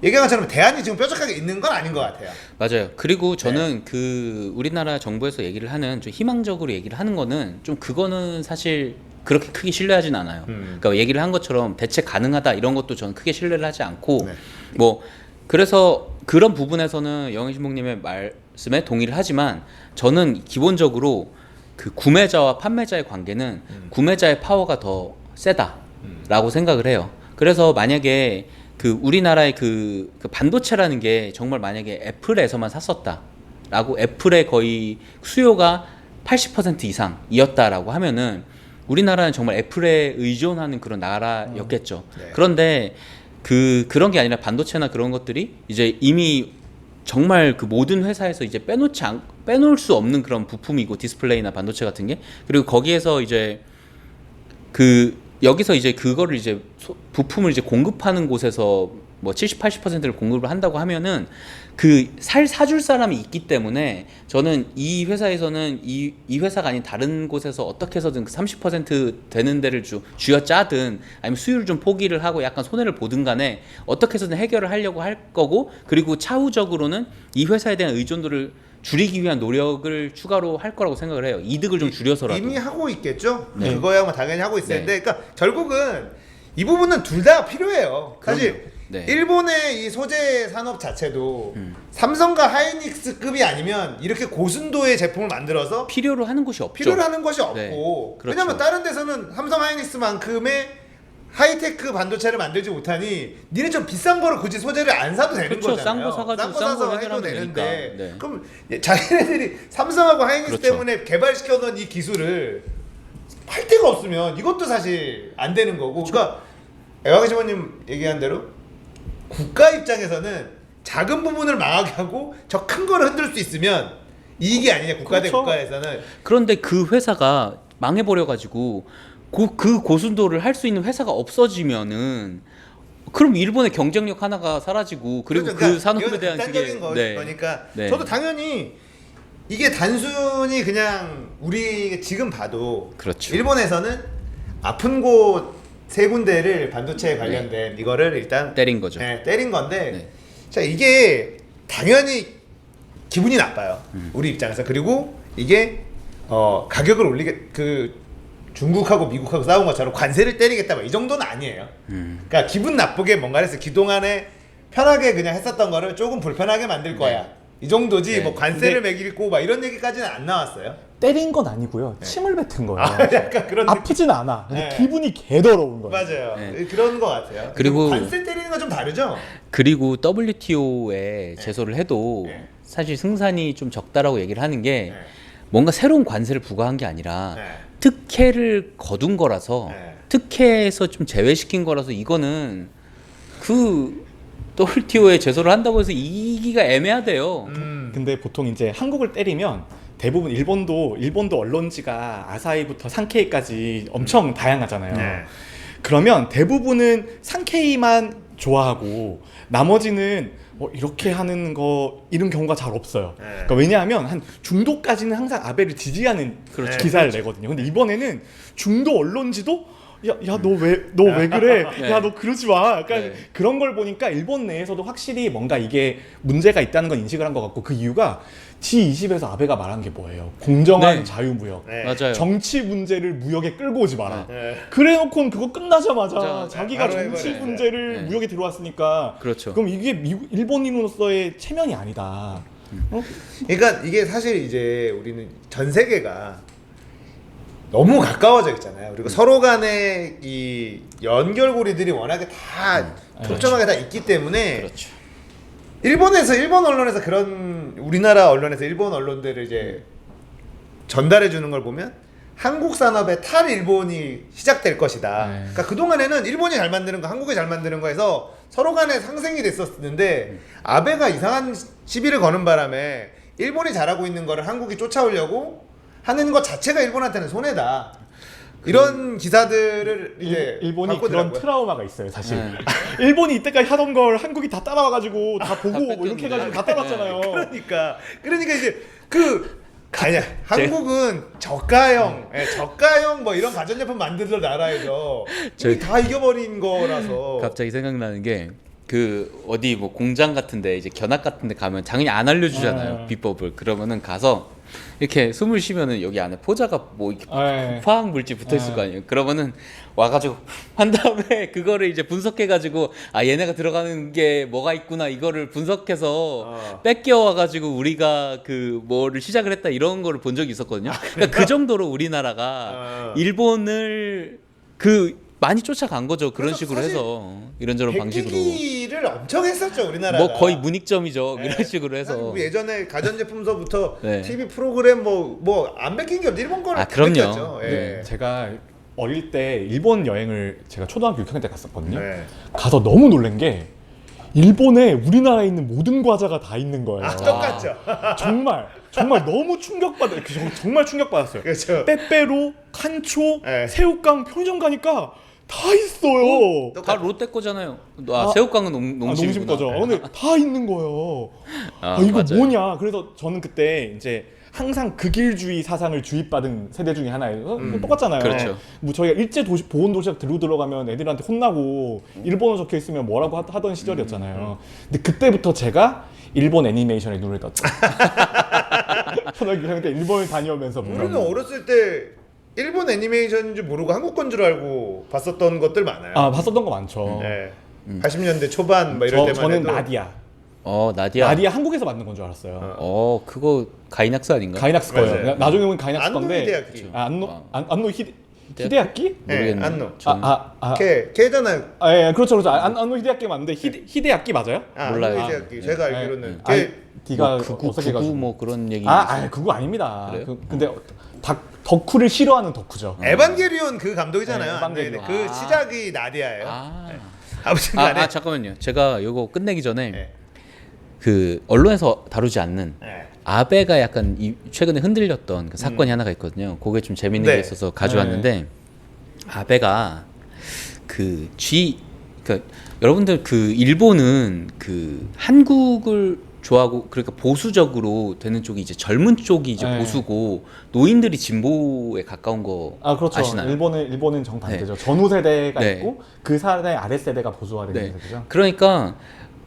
Speaker 1: 얘기한 것처럼 대안이 지금 뾰족하게 있는 건 아닌 것 같아요.
Speaker 3: 맞아요. 그리고 저는 그 우리나라 정부에서 얘기를 하는 좀 희망적으로 얘기를 하는 거는 좀 그거는 사실 그렇게 크게 신뢰하진 않아요. 그러니까 얘기를 한 것처럼 대책 가능하다 이런 것도 저는 크게 신뢰를 하지 않고
Speaker 1: 네.
Speaker 3: 뭐 그래서 그런 부분에서는 영희신봉님의 말씀에 동의를 하지만 저는 기본적으로 그 구매자와 판매자의 관계는 구매자의 파워가 더 세다라고 생각을 해요. 그래서 만약에 그 우리나라의 그 반도체라는 게 정말 만약에 애플에서만 샀었다라고 애플의 거의 수요가 80% 이상이었다라고 하면은 우리나라는 정말 애플에 의존하는 그런 나라였겠죠.
Speaker 1: 네.
Speaker 3: 그런데 그런 게 아니라 반도체나 그런 것들이 이제 이미 정말 그 모든 회사에서 이제 빼놓을 수 없는 그런 부품이고 디스플레이나 반도체 같은 게 그리고 거기에서 이제 여기서 이제 그거를 이제 부품을 이제 공급하는 곳에서 뭐 70, 80%를 공급을 한다고 하면은 그 사줄 사람이 있기 때문에 저는 이 회사에서는 이 회사가 아닌 다른 곳에서 어떻게 해서든 그 30% 되는 데를 쥐어짜든 아니면 수율을 좀 포기를 하고 약간 손해를 보든 간에 어떻게 해서든 해결을 하려고 할 거고, 그리고 차후적으로는 이 회사에 대한 의존도를 줄이기 위한 노력을 추가로 할 거라고 생각을 해요. 이득을 좀 줄여서라도.
Speaker 1: 이미 하고 있겠죠.
Speaker 3: 네.
Speaker 1: 그거야 뭐 당연히 하고 있을 텐데, 그러니까 결국은 이 부분은 둘 다 필요해요. 사실
Speaker 3: 네.
Speaker 1: 일본의 이 소재 산업 자체도 삼성과 하이닉스급이 아니면 이렇게 고순도의 제품을 만들어서
Speaker 3: 필요로 하는 곳이 없죠.
Speaker 1: 필요로 하는 것이 없고,
Speaker 3: 네, 그렇죠.
Speaker 1: 왜냐면 다른 데서는 삼성 하이닉스만큼의 하이테크 반도체를 만들지 못하니 니네 좀 비싼 거를 굳이 소재를 안 사도 되는
Speaker 3: 그렇죠.
Speaker 1: 거잖아요.
Speaker 3: 싼 거 사가지고
Speaker 1: 싼 거
Speaker 3: 싼거
Speaker 1: 사서 해도
Speaker 3: 해결하면
Speaker 1: 되는데,
Speaker 3: 되니까. 네.
Speaker 1: 그럼 자기네들이 삼성하고 하이닉스
Speaker 3: 그렇죠.
Speaker 1: 때문에 개발시켜놓은 이 기술을 팔 데가 없으면 이것도 사실 안 되는 거고. 그러니까 에와게시모님 얘기한 대로 국가 입장에서는 작은 부분을 망하게 하고 저 큰 거를 흔들 수 있으면 이익이 아니냐, 국가 대
Speaker 2: 그렇죠.
Speaker 1: 국가에서는.
Speaker 3: 그런데 그 회사가 망해버려가지고 그 고순도를 할 수 있는 회사가 없어지면은 그럼 일본의 경쟁력 하나가 사라지고, 그리고
Speaker 1: 그렇죠.
Speaker 3: 그
Speaker 1: 그러니까
Speaker 3: 산업에
Speaker 1: 이건
Speaker 3: 대한
Speaker 1: 극단적인
Speaker 3: 그게
Speaker 1: 거니까
Speaker 3: 네.
Speaker 1: 저도 당연히 이게 단순히 그냥 우리 지금 봐도
Speaker 3: 그렇죠.
Speaker 1: 일본에서는 아픈 곳 세 군데를 반도체에 관련된 이거를 일단
Speaker 3: 때린 거죠.
Speaker 1: 네, 때린 건데,
Speaker 3: 네.
Speaker 1: 자 이게 당연히 기분이 나빠요. 우리 입장에서. 그리고 이게 가격을 그 중국하고 미국하고 싸운 것처럼 관세를 때리겠다 이 정도는 아니에요. 그러니까 기분 나쁘게 뭔가를 해서 그동안에 편하게 그냥 했었던 거를 조금 불편하게 만들 거야. 이 정도지.
Speaker 3: 네.
Speaker 1: 뭐 관세를 매기고 막 이런 얘기까지는 안 나왔어요.
Speaker 2: 때린 건 아니고요. 침을 뱉은 거예요.
Speaker 1: 약간 그런
Speaker 2: 아프진 않아. 근데
Speaker 1: 네.
Speaker 2: 기분이 개더러운 거예요.
Speaker 1: 맞아요.
Speaker 3: 네.
Speaker 1: 그런 거 같아요.
Speaker 3: 그리고
Speaker 1: 관세 때리는 건 좀 다르죠.
Speaker 3: 그리고 WTO에 제소를 해도
Speaker 1: 네.
Speaker 3: 사실 승산이 좀 적다라고 얘기를 하는 게
Speaker 1: 네.
Speaker 3: 뭔가 새로운 관세를 부과한 게 아니라
Speaker 1: 네.
Speaker 3: 특혜를 거둔 거라서,
Speaker 1: 네.
Speaker 3: 특혜에서 좀 제외시킨 거라서 이거는 그 WTO에 제소를 한다고 해서 이기기가 애매하대요.
Speaker 2: 근데 보통 이제 한국을 때리면 대부분 일본도 언론지가 아사히부터 산케이까지 엄청 다양하잖아요.
Speaker 1: 네.
Speaker 2: 그러면 대부분은 산케이만 좋아하고 나머지는 이렇게 하는 거 이런 경우가 잘 없어요.
Speaker 1: 네.
Speaker 2: 그러니까 왜냐하면 한 중도까지는 항상 아베를 지지하는
Speaker 3: 그렇죠.
Speaker 2: 기사를 내거든요. 근데 이번에는 중도 언론지도 야 너 왜 그래?
Speaker 3: 네.
Speaker 2: 야 너 그러지 마. 약간
Speaker 3: 네.
Speaker 2: 그런 걸 보니까 일본 내에서도 확실히 뭔가 이게 문제가 있다는 건 인식을 한 것 같고, 그 이유가 G20에서 아베가 말한 게 뭐예요? 공정한
Speaker 3: 네.
Speaker 2: 자유무역.
Speaker 1: 네.
Speaker 3: 맞아요.
Speaker 2: 정치 문제를 무역에 끌고 오지 마라.
Speaker 1: 네.
Speaker 2: 그래놓고는 그거 끝나자마자
Speaker 3: 진짜,
Speaker 2: 자기가
Speaker 1: 바로
Speaker 2: 정치
Speaker 1: 해버려요.
Speaker 2: 문제를
Speaker 3: 네.
Speaker 2: 무역에 들어왔으니까
Speaker 3: 그렇죠.
Speaker 2: 그럼 이게 일본인으로서의 체면이 아니다.
Speaker 1: 그러니까 이게 사실 이제 우리는 전 세계가 너무 가까워져 있잖아요. 그리고 서로 간의 이 연결고리들이 워낙에 다 촘촘하게 다 있기 때문에,
Speaker 3: 그렇죠.
Speaker 1: 일본 언론에서 그런 우리나라 언론에서 일본 언론들을 이제 전달해 주는 걸 보면 한국 산업의 탈일본이 시작될 것이다.
Speaker 2: 네.
Speaker 1: 그러니까 그동안에는 일본이 잘 만드는 거, 한국이 잘 만드는 거에서 서로 간에 상생이 됐었는데, 아베가 이상한 시비를 거는 바람에 일본이 잘하고 있는 거를 한국이 쫓아오려고 하는 것 자체가 일본한테는 손해다. 이런 기사들을 이제
Speaker 2: 일본이
Speaker 1: 바꾸더라고요.
Speaker 2: 그런 트라우마가 있어요, 사실.
Speaker 3: 네.
Speaker 2: 일본이 이때까지 하던 걸 한국이 다 따라와가지고 다 보고 뭐
Speaker 3: 뺏겼는데.
Speaker 2: 이렇게 해가지고 다 따랐잖아요.
Speaker 1: 그러니까 이제 아니야. 한국은 저가형 뭐 이런 가전제품 만들던 나라에서 이미 다 이겨버린 거라서.
Speaker 3: 갑자기 생각나는 게 그 어디 뭐 공장 같은데 이제 견학 같은데 가면 당연히 안 알려주잖아요. 비법을. 그러면은 가서 이렇게 숨을 쉬면은 여기 안에 포자가 뭐 이렇게 화학 물질 붙어 있을 거 아니에요. 그러면은 와가지고 한 다음에 그거를 이제 분석해가지고 얘네가 들어가는 게 뭐가 있구나 이거를 분석해서 뺏겨 와가지고 우리가 그 뭐를 시작을 했다 이런 거를 본 적이 있었거든요. 그러니까 그 정도로 우리나라가 일본을 많이 쫓아간 거죠. 그런
Speaker 1: 그래서
Speaker 3: 식으로
Speaker 1: 사실
Speaker 3: 해서 이런저런 방식으로.
Speaker 1: 백기기를 엄청 했었죠, 우리나라가.
Speaker 3: 뭐 거의 문익점이죠.
Speaker 1: 네.
Speaker 3: 이런 식으로 해서.
Speaker 1: 우리 예전에 가전제품서부터
Speaker 3: 네.
Speaker 1: TV 프로그램 뭐 안 뺏긴 게 없는데 일본 거를 다
Speaker 3: 그럼요.
Speaker 1: 뺏겼죠. 예.
Speaker 3: 네.
Speaker 2: 제가 어릴 때 일본 여행을 제가 초등학교 6학년 때 갔었거든요.
Speaker 1: 네.
Speaker 2: 가서 너무 놀란 게 일본에 우리나라에 있는 모든 과자가 다 있는 거예요.
Speaker 1: 똑같죠.
Speaker 2: 정말 너무 정말 충격받았어요.
Speaker 1: 그렇죠.
Speaker 2: 빼빼로, 칸초,
Speaker 1: 네.
Speaker 2: 새우깡 편의점 가니까 다 있어요.
Speaker 3: 다 롯데 거잖아요.
Speaker 2: 아,
Speaker 3: 새우깡은 농심
Speaker 2: 농심 거죠. 근데 다 있는 거예요. 이거
Speaker 3: 맞아요.
Speaker 2: 뭐냐? 그래서 저는 그때 이제 항상 극일주의 사상을 주입받은 세대 중에 하나예요. 똑같잖아요.
Speaker 3: 그렇죠.
Speaker 2: 뭐 저희가 일제 보온 도시락 들고 들어가면 애들한테 혼나고 일본어 적혀 있으면 뭐라고 하던 시절이었잖아요. 근데 그때부터 제가 일본 애니메이션에 눈을 떴죠. 초등학교 6학년 때 일본을 다녀오면서
Speaker 1: 우리는 어렸을 때 일본 애니메이션인 줄 모르고 한국 건 줄 알고 봤었던 것들 많아요.
Speaker 2: 봤었던 거 많죠.
Speaker 1: 네. 80년대 초반 막 이럴 때만
Speaker 2: 저는
Speaker 1: 해도
Speaker 2: 나디아.
Speaker 3: 나디아.
Speaker 2: 나디아 한국에서 만든 건 줄 알았어요.
Speaker 3: 그거 가이낙스 아닌가?
Speaker 2: 가이낙스
Speaker 1: 맞아요.
Speaker 2: 거예요. 나중에 보면 가이낙스
Speaker 1: 안노
Speaker 2: 건데.
Speaker 1: 히데야키.
Speaker 2: 안노 히데야키?
Speaker 1: 네,
Speaker 3: 모르겠네.
Speaker 1: 안노. 걔잖아요.
Speaker 2: 예, 그렇죠, 그렇죠. 안노 히데야키 맞는데 히데야키 맞아요?
Speaker 3: 몰라요.
Speaker 1: 안노 히데야키. 제가 알기로는
Speaker 2: 디가
Speaker 3: 구구
Speaker 2: 어색해가지고.
Speaker 3: 뭐 그런 얘기.
Speaker 2: 그거 아닙니다.
Speaker 3: 그래요?
Speaker 2: 근데 덕후를 싫어하는 덕후죠.
Speaker 1: 에반게리온 그 감독이잖아요.
Speaker 2: 네, 에반게리온.
Speaker 1: 그 시작이 나디아예요.
Speaker 3: 아.
Speaker 1: 아무튼 간에
Speaker 3: 잠깐만요. 제가 이거 끝내기 전에
Speaker 1: 네.
Speaker 3: 그 언론에서 다루지 않는
Speaker 1: 네.
Speaker 3: 아베가 약간 최근에 흔들렸던 그 사건이 하나가 있거든요. 그게 좀 재밌는
Speaker 1: 네.
Speaker 3: 게 있어서 가져왔는데 아베가 그러니까 여러분들 그 일본은 그 한국을 좋아하고 그러니까 보수적으로 되는 쪽이 이제 젊은 쪽이 이제
Speaker 2: 네.
Speaker 3: 보수고 노인들이 진보에 가까운 거
Speaker 2: 그렇죠.
Speaker 3: 아시나요?
Speaker 2: 일본은 정반대죠. 전후 세대가
Speaker 3: 네.
Speaker 2: 있고 그 사대 아래 세대가 보수화되는
Speaker 3: 네.
Speaker 2: 세대죠.
Speaker 3: 그러니까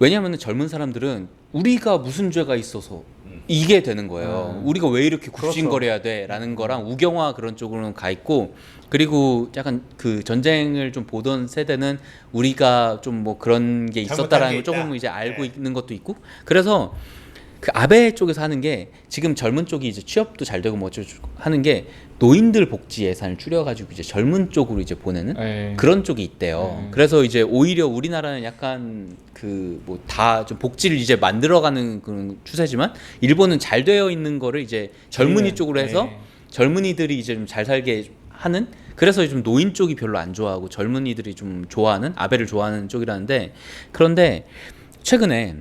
Speaker 3: 왜냐하면 젊은 사람들은 우리가 무슨 죄가 있어서 이게 되는 거예요. 우리가 왜 이렇게 굽신거려야 돼라는 거랑 우경화 그런 쪽으로는 가 있고 그리고 약간 그 전쟁을 좀 보던 세대는 우리가 좀 뭐 그런 게 있었다라는 걸 조금 이제 알고 있는 것도 있고 그래서 그 아베 쪽에서 하는 게 지금 젊은 쪽이 이제 취업도 잘 되고 뭐 어쩌고 하는 게 노인들 복지 예산을 줄여가지고 이제 젊은 쪽으로 이제 보내는
Speaker 2: 네.
Speaker 3: 그런 쪽이 있대요. 그래서 이제 오히려 우리나라는 약간 그 뭐 다 좀 복지를 이제 만들어가는 그런 추세지만 일본은 잘 되어 있는 거를 이제 젊은이 쪽으로 해서
Speaker 2: 네.
Speaker 3: 젊은이들이 이제 좀 잘 살게 하는 그래서 좀 노인 쪽이 별로 안 좋아하고 젊은이들이 좀 좋아하는 아베를 좋아하는 쪽이라는데 그런데 최근에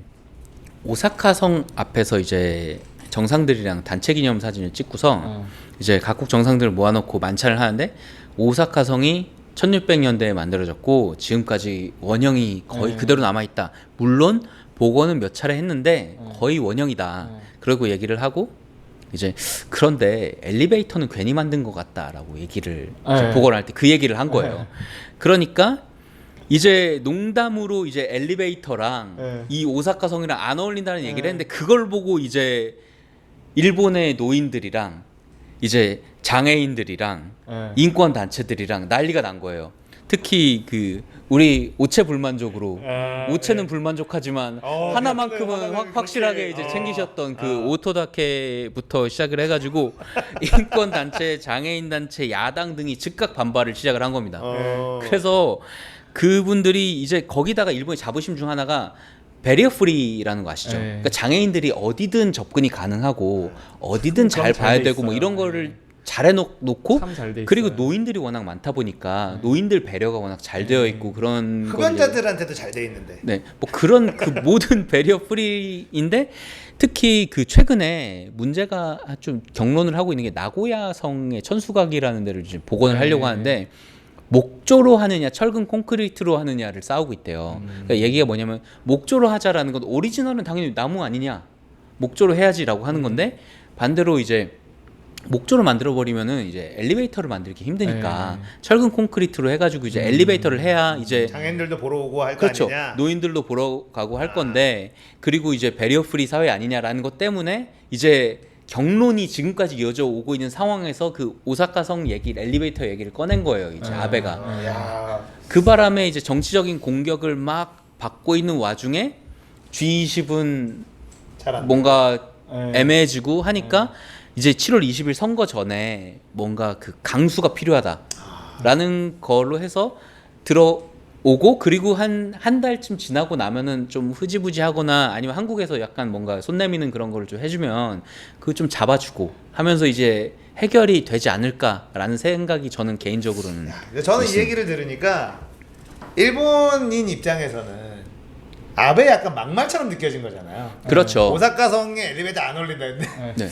Speaker 3: 오사카 성 앞에서 이제 정상들이랑 단체 기념 사진을 찍고서 이제 각국 정상들을 모아놓고 만찬을 하는데 오사카 성이 1600년대에 만들어졌고 지금까지 원형이 거의 그대로 남아있다. 물론 복원은 몇 차례 했는데 거의 원형이다. 그러고 얘기를 하고 이제 그런데 엘리베이터는 괜히 만든 것 같다라고 얘기를 복원할 때 그 얘기를 한 거예요. 그러니까 이제 농담으로 이제 엘리베이터랑 이 오사카 성이랑 안 어울린다는 얘기를 했는데 그걸 보고 이제 일본의 노인들이랑 이제 장애인들이랑 인권 단체들이랑 난리가 난 거예요. 특히 그 우리 오체 불만족으로 오체는 불만족하지만 하나만큼은 확실하게 이제 챙기셨던 그 오토다케부터 시작을 해가지고 인권 단체, 장애인 단체, 야당 등이 즉각 반발을 시작을 한 겁니다. 그래서 그분들이 이제 거기다가 일본의 자부심 중 하나가 베리어 프리라는 거 아시죠? 그러니까 장애인들이 어디든 접근이 가능하고 어디든 잘 봐야 되고 뭐 이런 거를 잘 해놓고 그리고 노인들이 워낙 많다 보니까 노인들 배려가 워낙 잘 되어 있고 그런
Speaker 1: 흡연자들한테도 잘 돼 있는데
Speaker 3: 네, 뭐 그런 그 모든 베리어 프리인데 특히 그 최근에 문제가 좀 경론을 하고 있는 게 나고야 성의 천수각이라는 데를 지금 복원을 하려고 하는데 목조로 하느냐 철근 콘크리트로 하느냐를 싸우고 있대요. 그러니까 얘기가 뭐냐면 목조로 하자라는 건 오리지널은 당연히 나무 아니냐 목조로 해야지라고 하는 건데 반대로 이제 목조로 만들어 버리면은 이제 엘리베이터를 만들기 힘드니까 철근 콘크리트로 해가지고 이제 엘리베이터를 해야 이제
Speaker 1: 장애인들도 보러 오고 할 거
Speaker 3: 그렇죠.
Speaker 1: 아니냐.
Speaker 3: 노인들도 보러 가고 할 건데 그리고 이제 베리어 프리 사회 아니냐라는 것 때문에 이제 경론이 지금까지 이어져 오고 있는 상황에서 그 오사카 성 얘기, 엘리베이터 얘기를 꺼낸 거예요. 이제 아베가. 그 바람에 이제 정치적인 공격을 막 받고 있는 와중에 G20은 뭔가 애매해지고 하니까 이제 7월 20일 선거 전에 뭔가 그 강수가 필요하다라는 걸로 해서 들어오고 그리고 한 달쯤 지나고 나면은 좀 흐지부지하거나 아니면 한국에서 약간 뭔가 손 내미는 그런 거를 좀 해주면 그거 좀 잡아주고 하면서 이제 해결이 되지 않을까라는 생각이 저는 개인적으로는
Speaker 1: 저는
Speaker 3: 있습니다.
Speaker 1: 이 얘기를 들으니까 일본인 입장에서는 아베 약간 막말처럼 느껴진 거잖아요.
Speaker 3: 그렇죠.
Speaker 1: 오사카 성에 엘리베이터 안 올린다는데
Speaker 3: 네.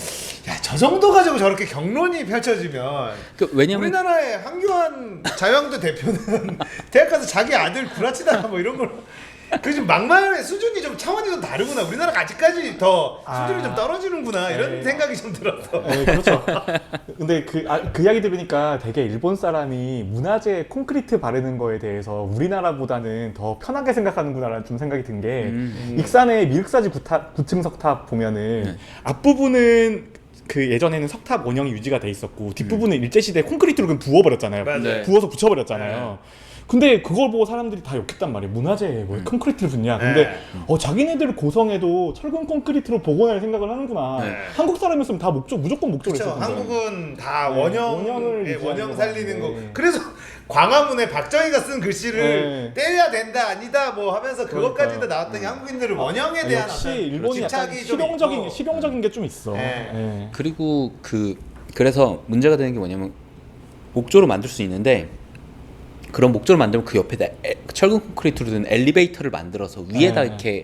Speaker 1: 야, 저 저 정도 가지고 저렇게 경론이 펼쳐지면
Speaker 3: 왜냐면
Speaker 1: 우리나라의 황교안 자유한국당 대표는 대학 가서 자기 아들 구라치다가 뭐 이런 걸 그 지금 막말의 수준이 좀 차원이 좀 다르구나. 우리나라가 아직까지 더 수준이 좀 떨어지는구나 이런 생각이 좀 들었어.
Speaker 2: 그렇죠. 근데 그 이야기 들으니까 되게 일본 사람이 문화재 콘크리트 바르는 거에 대해서 우리나라보다는 더 편하게 생각하는구나라는 좀 생각이 든 게 익산의 미륵사지 9층 석탑 보면은 앞부분은 그 예전에는 석탑 원형이 유지가 돼 있었고 뒷부분은 일제시대에 콘크리트로 그냥 부어버렸잖아요.
Speaker 1: 맞아요.
Speaker 2: 부어서 붙여버렸잖아요. 근데 그걸 보고 사람들이 다 욕했단 말이에요. 문화재에 뭐 콘크리트를 붓냐. 근데 자기네들 고성에도 철근 콘크리트로 복원할 생각을 하는구나. 한국 사람이었으면 다 무조건 목조를
Speaker 1: 그렇죠.
Speaker 2: 했을 텐데.
Speaker 1: 한국은 다
Speaker 2: 원형을 유지하는
Speaker 1: 원형 살리는 거.
Speaker 2: 네.
Speaker 1: 그래서 광화문에 박정희가 쓴 글씨를 떼야 된다 아니다 뭐 하면서 그것까지도 나왔던 게 한국인들은 원형에 대한
Speaker 2: 역시
Speaker 1: 어떤
Speaker 2: 일본이 약간
Speaker 1: 집착이 좀 있고.
Speaker 2: 실용적인 게 좀 있어.
Speaker 1: 네.
Speaker 2: 네.
Speaker 3: 그리고 그래서 문제가 되는 게 뭐냐면 목조로 만들 수 있는데 그런 목조를 만들면 그 옆에다 철근 콘크리트로 된 엘리베이터를 만들어서 위에다 이렇게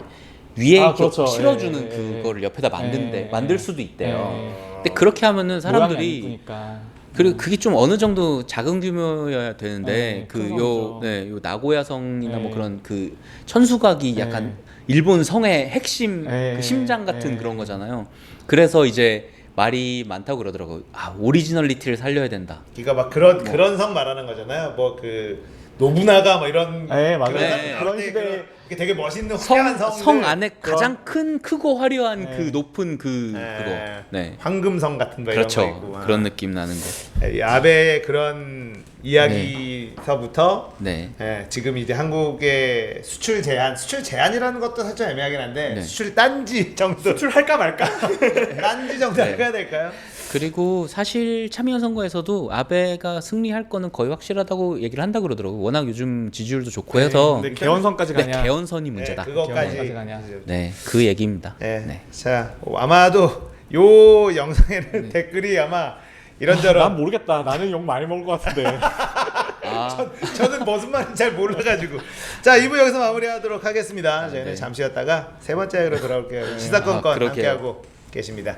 Speaker 3: 위에
Speaker 2: 그렇죠.
Speaker 3: 실어주는 그거를 옆에다 만들 수도 있대요. 근데 그렇게 하면은
Speaker 2: 모양이 안
Speaker 3: 사람들이
Speaker 2: 이쁘니까.
Speaker 3: 그리고 그게 좀 어느 정도 작은 규모여야 되는데
Speaker 2: 큰 성이죠.
Speaker 3: 요 나고야성이나 뭐 그런 그 천수각이 약간 일본 성의 핵심 그 심장 같은 그런 거잖아요. 그래서 이제 말이 많다고 그러더라고요. 아, 오리지널리티를 살려야 된다.
Speaker 1: 그러니까 막 그런 성 말하는 거잖아요. 뭐 그 노부나가 뭐 이런
Speaker 2: 맞아요.
Speaker 1: 그런
Speaker 2: 시대에
Speaker 1: 되게 멋있는 화려한
Speaker 3: 성 안에 가장 크고 화려한 그 높은 그거. 네.
Speaker 1: 황금성 같은 거
Speaker 3: 그렇죠.
Speaker 1: 이런 거 있고.
Speaker 3: 그런 느낌 나는 거.
Speaker 1: 이 아베의 그런 이야기서부터 지금 이제 한국의 수출 제한이라는 것도 살짝 애매하긴 한데 수출 딴지 정도
Speaker 2: 수출할까 말까?
Speaker 1: 딴지 정도 해야 될까요?
Speaker 3: 그리고 사실 참의원 선거에서도 아베가 승리할 거는 거의 확실하다고 얘기를 한다고 그러더라고요. 워낙 요즘 지지율도 좋고 해서
Speaker 2: 근데 개헌선까지 가냐?
Speaker 3: 개헌선이 문제다.
Speaker 1: 그거까지
Speaker 2: 가냐?
Speaker 3: 네, 그 얘기입니다.
Speaker 1: 자, 아마도 요 영상에는 댓글이 아마 이런저런
Speaker 2: 난 모르겠다. 나는 욕 많이 먹을 것 같은데.
Speaker 1: 저는 무슨 말인지 잘 몰라가지고. 자, 2부 여기서 마무리하도록 하겠습니다. 저희는 잠시 쉬었다가 세 번째 으로 돌아올게요. 시사건건 함께하고 계십니다.